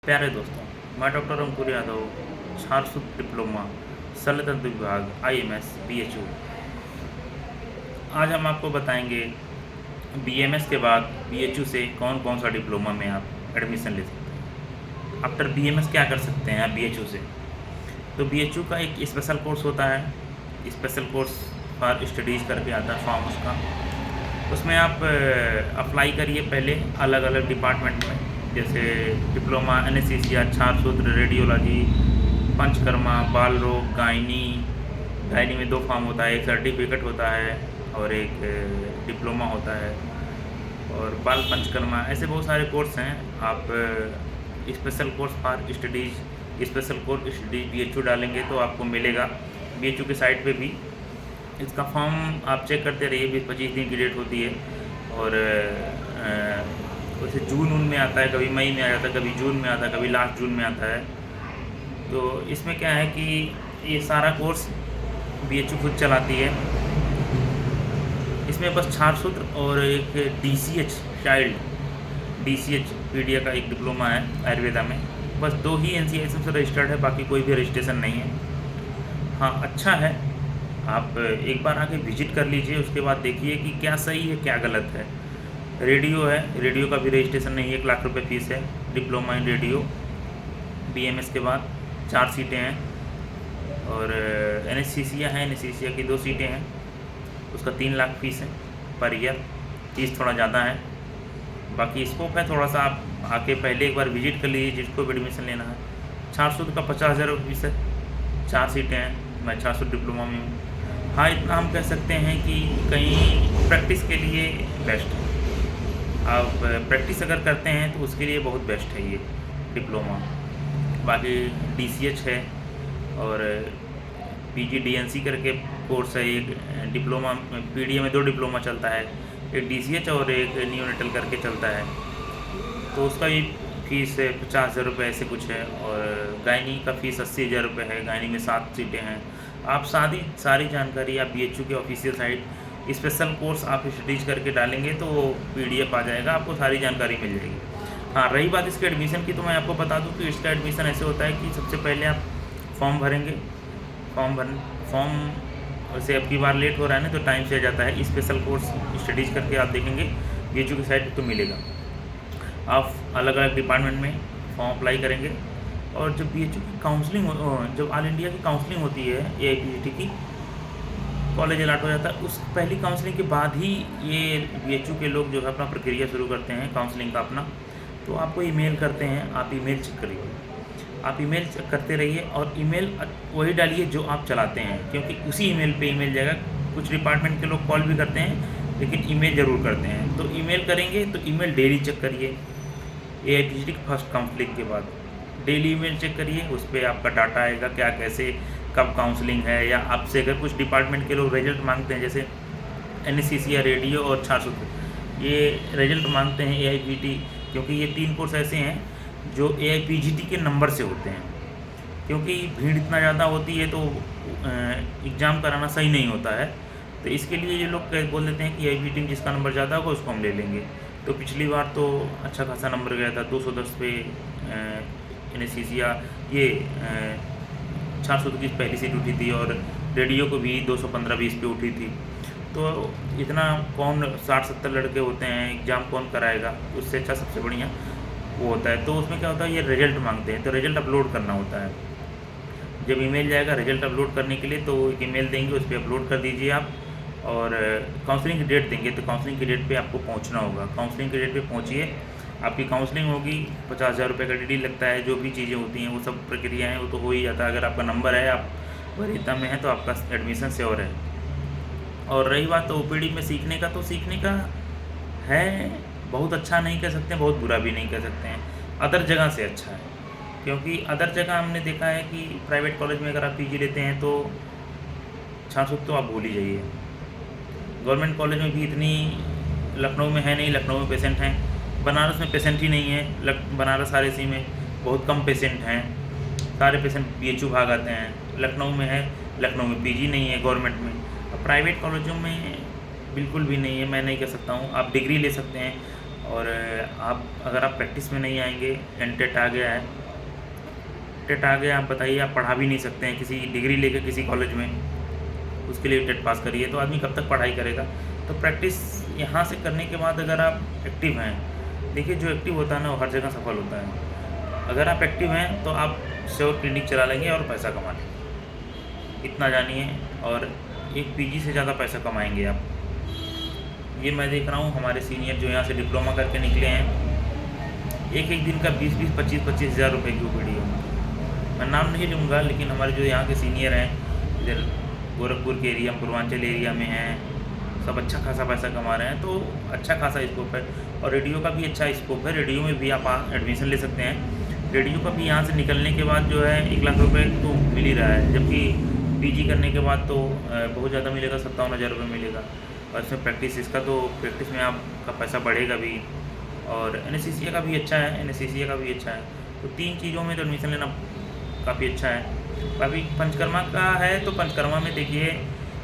प्यारे दोस्तों, मैं डॉक्टर अंकुर यादव, छात्रसुद डिप्लोमा शल्यतंत्र विभाग IMS BHU। आज हम आपको बताएंगे BMS के बाद BHU से कौन कौन सा डिप्लोमा में आप एडमिशन ले सकते हैं। आफ्टर BMS क्या कर सकते हैं आप BHU से। तो BHU का एक स्पेशल कोर्स होता है, स्पेशल कोर्स फॉर स्टडीज़ करके आता है फॉर्म उसका। उसमें आप अप्लाई करिए पहले अलग अलग डिपार्टमेंट में, जैसे डिप्लोमा एनेस्थीसिया, छात्रसूत्र, रेडियोलॉजी, पंचकर्मा, बाल रोग, गायनी में 2 फॉर्म होता है, एक सर्टिफिकेट होता है और एक डिप्लोमा होता है, और बाल पंचकर्मा, ऐसे बहुत सारे कोर्स हैं। आप special course for studies, special course studies BHU डालेंगे तो आपको मिलेगा। BHU की साइट पे भी इसका फॉर्म आप चेक करते रहिए, 20-25 दिन की डेट होती है, और वैसे जून में आता है, कभी मई में आ जाता है, कभी जून में आता है, कभी लास्ट जून में आता है। तो इसमें क्या है कि ये सारा कोर्स BHU खुद चलाती है। इसमें बस छात्रसूत्र और एक DCH DCH पीडिया का एक डिप्लोमा है आयुर्वेदा में, बस 2 ही NCI से रजिस्टर्ड है, बाकी कोई भी रजिस्ट्रेशन नहीं है। हाँ, अच्छा है, आप एक बार आके विजिट कर लीजिए, उसके बाद देखिए कि क्या सही है क्या गलत है। रेडियो है, रेडियो का भी रजिस्ट्रेशन नहीं है, 1 लाख रुपये फीस है। डिप्लोमा इन रेडियो BMS के बाद 4 सीटें हैं, और एनेस्थीसिया है, एनेस्थीसिया की 2 सीटें हैं, उसका 3 लाख फीस है पर ईयर, फीस थोड़ा ज़्यादा है। बाकी स्कोप है, थोड़ा सा आप आके पहले एक बार विजिट कर लीजिए जिसको भी एडमिशन लेना है। 400 का 50,000 फीस है, 4 सीटें हैं, मैं 400 डिप्लोमा में हूँ। हाँ, इतना हम कह सकते हैं कि कहीं प्रैक्टिस के लिए बेस्ट है। आप प्रैक्टिस अगर करते हैं तो उसके लिए बहुत बेस्ट है ये डिप्लोमा। बाकी DCH है, और PGDNC करके कोर्स है, एक डिप्लोमा पीडिया में 2 डिप्लोमा चलता है, एक DCH और एक न्यूनेटल करके चलता है। तो उसका भी फीस 50,000 रुपये ऐसे कुछ है, और गायनी का फीस 80,000 रुपये है। गायनी में 7 सीटें हैं। आप सारी जानकारी आप BHU के ऑफिशियल साइट स्पेशल कोर्स आप स्टडीज करके डालेंगे तो PDF आ जाएगा, आपको सारी जानकारी मिल जाएगी। हाँ, रही बात इसके एडमिशन की, तो मैं आपको बता दूं कि इसका एडमिशन ऐसे होता है कि सबसे पहले आप फॉर्म भरेंगे। फॉर्म वैसे अब की बार लेट हो रहा है ना, तो टाइम से आ जाता है। स्पेशल कोर्स स्टडीज करके आप देखेंगे BHU की साइट तो मिलेगा। आप अलग अलग डिपार्टमेंट में फॉर्म अप्लाई करेंगे, और जब BHU की काउंसलिंग, जब ऑल इंडिया की काउंसलिंग होती है AIPGT की, कॉलेज अलाट हो जाता है, उस पहली काउंसलिंग के बाद ही ये BHU के लोग जो है अपना प्रक्रिया शुरू करते हैं काउंसलिंग का अपना। तो आपको ईमेल करते हैं, आप ईमेल चेक करिए, आप ईमेल चेक करते रहिए, और ईमेल वही डालिए जो आप चलाते हैं, क्योंकि उसी ईमेल पे ईमेल जाएगा। कुछ डिपार्टमेंट के लोग कॉल भी करते हैं, लेकिन ईमेल ज़रूर करते हैं। तो ईमेल करेंगे तो ईमेल डेली चेक करिए। AIPGT की फर्स्ट काउंसलिंग के बाद डेली ईमेल चेक करिए, उस पर आपका डाटा आएगा, क्या कैसे कब काउंसलिंग है, या आपसे अगर कुछ डिपार्टमेंट के लोग रिजल्ट मांगते हैं, जैसे एनेस्थीसिया, रेडियो और छात्रसूत्र, ये रिजल्ट मांगते हैं AIPGT, क्योंकि ये 3 कोर्स ऐसे हैं जो AIPGT के नंबर से होते हैं। क्योंकि भीड़ इतना ज़्यादा होती है तो एग्ज़ाम कराना सही नहीं होता है, तो इसके लिए ये लोग बोल देते हैं कि AIPGT में जिसका नंबर ज़्यादा होगा उसको हम ले लेंगे। तो पिछली बार तो अच्छा खासा नंबर गया था, 210 पे एनेस्थीसिया, ये छात्रसूत्र की पहली सीट उठी थी, और रेडियो को भी 215-20 पे उठी थी। तो इतना कौन 60-70 लड़के होते हैं, एग्ज़ाम कौन कराएगा, उससे अच्छा सबसे बढ़िया वो होता है। तो उसमें क्या होता है, ये रिजल्ट मांगते हैं, तो रिजल्ट अपलोड करना होता है। जब ईमेल जाएगा रिजल्ट अपलोड करने के लिए, तो एक ईमेल देंगे, उस पर अपलोड कर दीजिए आप, और काउंसलिंग की डेट देंगे, तो काउंसलिंग की डेट पे आपको पहुंचना होगा। काउंसलिंग की डेट पे पहुंचिए, आपकी काउंसलिंग होगी, 50,000 रुपये का DD लगता है, जो भी चीज़ें होती हैं वो सब प्रक्रिया हैं, वो तो हो ही जाता है। अगर आपका नंबर है, आप वरीयता में है, तो आपका एडमिशन श्योर है। और रही बात तो OPD में सीखने का, तो सीखने का है, बहुत अच्छा नहीं कह सकते, बहुत बुरा भी नहीं कह सकते हैं, अदर जगह से अच्छा है। क्योंकि अदर जगह हमने देखा है कि प्राइवेट कॉलेज में अगर आप PG लेते हैं तो छात्रसूत्र तो आप भूल ही जाइए। गवर्नमेंट कॉलेज में भी इतनी लखनऊ में है नहीं, लखनऊ में पेशेंट हैं, बनारस में पेशेंट ही नहीं है, बनारस RSC में बहुत कम पेशेंट हैं, सारे पेशेंट BHU भाग आते हैं। लखनऊ में है, लखनऊ में PG नहीं है गवर्नमेंट में। अब प्राइवेट कॉलेजों में बिल्कुल भी नहीं है, मैं नहीं कह सकता हूँ। आप डिग्री ले सकते हैं, और अगर आप प्रैक्टिस में नहीं आएंगे, NTET आ गया है, टेट आ गया, आप बताइए, आप पढ़ा भी नहीं सकते हैं किसी डिग्री लेकर किसी कॉलेज में, उसके लिए टेट पास करिए, तो आदमी कब तक पढ़ाई करेगा। तो प्रैक्टिस यहाँ से करने के बाद अगर आप एक्टिव हैं, देखिए जो एक्टिव होता है ना वो हर जगह सफल होता है। अगर आप एक्टिव हैं तो आप श्योर क्लिनिक चला लेंगे और पैसा कमा लेंगे, इतना जानिए। और एक पीजी से ज़्यादा पैसा कमाएंगे आप। ये मैं देख रहा हूँ हमारे सीनियर जो यहाँ से डिप्लोमा करके निकले हैं, एक एक दिन का 20-20, 25-25 हज़ार रुपये की ओपीडी है। मैं नाम नहीं लूँगा, लेकिन हमारे जो यहाँ के सीनियर हैं इधर गोरखपुर के एरिया में, पूर्वांचल एरिया में हैं, सब अच्छा खासा पैसा कमा रहे हैं। तो अच्छा खासा स्कोप है। और रेडियो का भी अच्छा स्कोप है, रेडियो में भी आप एडमिशन ले सकते हैं। रेडियो का भी यहाँ से निकलने के बाद जो है 1 लाख रुपये तो मिल ही रहा है, जबकि पीजी करने के बाद तो बहुत ज़्यादा मिलेगा, 57,000 रुपये मिलेगा। और इसमें प्रैक्टिस, इसका तो प्रैक्टिस में आपका पैसा बढ़ेगा भी। और एनएससीसीए का भी अच्छा है, एनएससीसीए का भी अच्छा है। तो 3 चीज़ों में तो एडमिशन लेना काफ़ी अच्छा है। अभी पंचकर्मा का है तो पंचकर्मा में देखिए,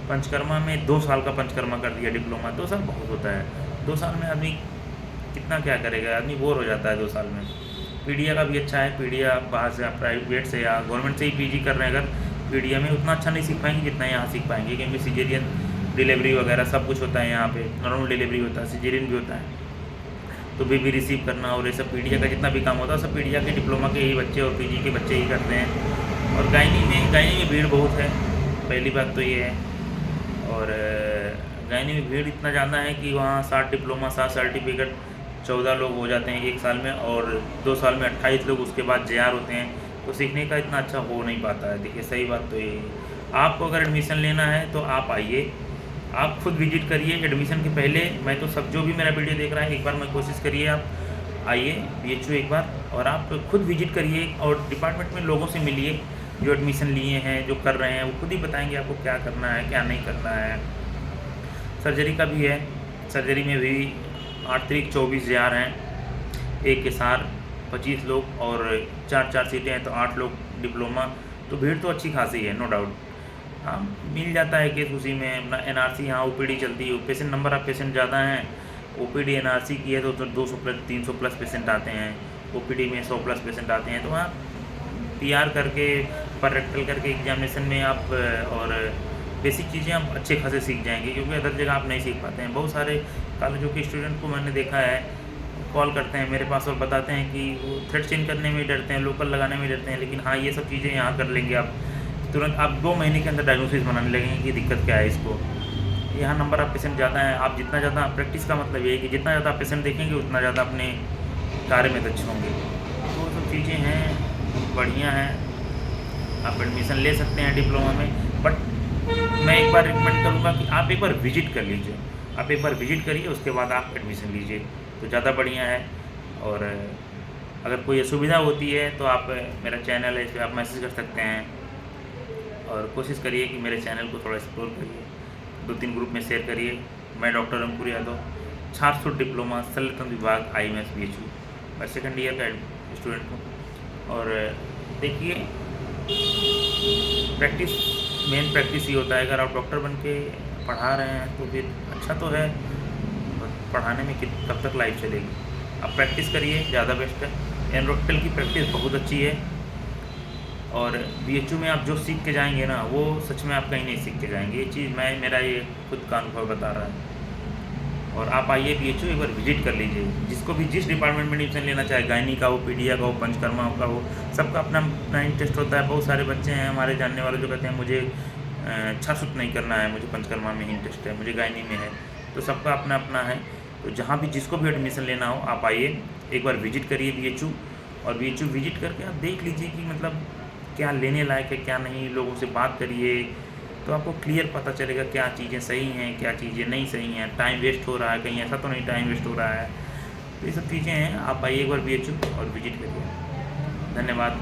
पंचकर्मा में 2 साल का पंचकर्मा कर दिया डिप्लोमा। 2 साल बहुत होता है, 2 साल में आदमी कितना क्या करेगा, आदमी बोर हो जाता है 2 साल में। पीडिया का भी अच्छा है, पीडिया बाहर से आप प्राइवेट से या गवर्नमेंट से ही पीजी कर रहे हैं अगर, पीडिया में उतना अच्छा नहीं सीख पाएंगे जितना यहाँ सीख पाएंगे, क्योंकि सिजेरियन डिलीवरी वगैरह सब कुछ होता है यहाँ पे। नॉर्मल डिलीवरी होता है, सिजेरियन भी होता है, तो बेबी रिसीव करना और ये सब पीडिया का जितना भी काम होता है सब पीडिया के डिप्लोमा के ही बच्चे और पीजी के बच्चे ही करते हैं। और गायनी में भीड़ बहुत है, पहली बात तो ये है। और गायनी में भीड़ इतना ज़्यादा है कि वहाँ 60 डिप्लोमा, 60 सर्टिफिकेट, 14 लोग हो जाते हैं 1 साल में, और 2 साल में 28 लोग उसके बाद जेआर होते हैं। तो सीखने का इतना अच्छा हो नहीं पाता है। देखिए सही बात तो ये, आपको अगर एडमिशन लेना है तो आप आइए, आप खुद विजिट करिए एडमिशन के पहले। मैं तो सब जो भी मेरा वीडियो देख रहा है, एक बार मैं कोशिश करिए, आप आइए BHU एक बार, और आप खुद विजिट करिए और डिपार्टमेंट में लोगों से मिलिए जो एडमिशन लिए हैं, जो कर रहे हैं, वो खुद ही बताएंगे आपको क्या करना है क्या नहीं करना है। सर्जरी का भी है, सर्जरी में भी 8 तारीख 24 जेआर हैं, एक के साथ 25 लोग और 4-4 सीटें हैं तो 8 लोग डिप्लोमा। तो भीड़ तो अच्छी खासी है, नो डाउट। हाँ, मिल जाता है केस उसी में। अपना एनआरसी, यहाँ ओपीडी चलती है, पेशेंट नंबर ऑफ पेशेंट ज़्यादा हैं, ओपीडी एनआरसी की है तो 200 प्लस 300 प्लस पेशेंट आते हैं, ओपीडी में 100 प्लस पेशेंट आते हैं। तो वहाँ पीआर करके, पर रेक्टल करके एग्जामिनेशन में आप और बेसिक चीज़ें आप अच्छे खासे सीख जाएंगे, क्योंकि अदर जगह आप नहीं सीख पाते हैं। बहुत सारे कॉलेजों के स्टूडेंट को मैंने देखा है, कॉल करते हैं मेरे पास और बताते हैं कि वो थ्रेड चेंज करने में डरते हैं, लोकल लगाने में डरते हैं, लेकिन हाँ ये सब चीज़ें यहाँ कर लेंगे आप तुरंत। आप 2 महीने के अंदर डायग्नोसिस बनाने लगेंगे कि दिक्कत क्या है इसको। यहाँ नंबर ऑफ पेशेंट ज़्यादा है, आप जितना ज़्यादा प्रैक्टिस का मतलब ये है कि जितना ज़्यादा पेशेंट देखेंगे उतना ज़्यादा अपने कार्य में दक्ष होंगे। तो सब चीज़ें हैं, बढ़िया हैं, आप एडमिशन ले सकते हैं डिप्लोमा में। बट मैं एक बार रिकमेंड करूँगा कि आप एक बार विजिट कर लीजिए, आप एक बार विजिट करिए, उसके बाद आप एडमिशन लीजिए तो ज़्यादा बढ़िया है। और अगर कोई असुविधा होती है तो आप, मेरा चैनल है, इस पर आप मैसेज कर सकते हैं। और कोशिश करिए कि मेरे चैनल को थोड़ा एक्सप्लोर करिए, 2-3 ग्रुप में शेयर करिए। मैं डॉक्टर अंकुर यादव, छात्र डिप्लोमा शल्यतंत्र विभाग IMS BHU, मैं 2nd ईयर का स्टूडेंट हूँ। और देखिए प्रैक्टिस, मेन प्रैक्टिस ही होता है। अगर आप डॉक्टर बन के पढ़ा रहे हैं तो फिर अच्छा तो है, पढ़ाने में कब तक लाइफ चलेगी। आप प्रैक्टिस करिए, ज़्यादा बेस्ट है। एनरोक्टल की प्रैक्टिस बहुत अच्छी है, और BHU में आप जो सीख के जाएंगे ना, वो सच में आप कहीं नहीं सीख के जाएंगे। ये चीज़ मेरा ये खुद का अनुभव बता रहा है। और आप आइए BHU एक बार विजिट कर लीजिए, जिसको भी जिस डिपार्टमेंट में एडमिशन लेना चाहे, गायनी का हो, पीडिया का हो, पंचकर्मा का हो, सबका अपना अपना इंटरेस्ट होता है। बहुत सारे बच्चे हैं हमारे जानने वाले जो कहते हैं मुझे छात्र नहीं करना है, मुझे पंचकर्मा में ही इंटरेस्ट है, मुझे गायनी में है। तो सबका अपना अपना है। तो जहाँ भी जिसको भी एडमिशन लेना हो आप आइए, एक बार विजिट करिए BHU, और BHU विजिट करके आप देख लीजिए कि मतलब क्या लेने लायक है क्या नहीं। लोगों से बात करिए तो आपको क्लियर पता चलेगा क्या चीज़ें सही हैं क्या चीज़ें नहीं सही हैं, टाइम वेस्ट हो रहा है कहीं, ऐसा तो नहीं टाइम वेस्ट हो रहा है। तो ये सब चीज़ें हैं, आप आइए एक बार BHU और विजिट करिए। धन्यवाद।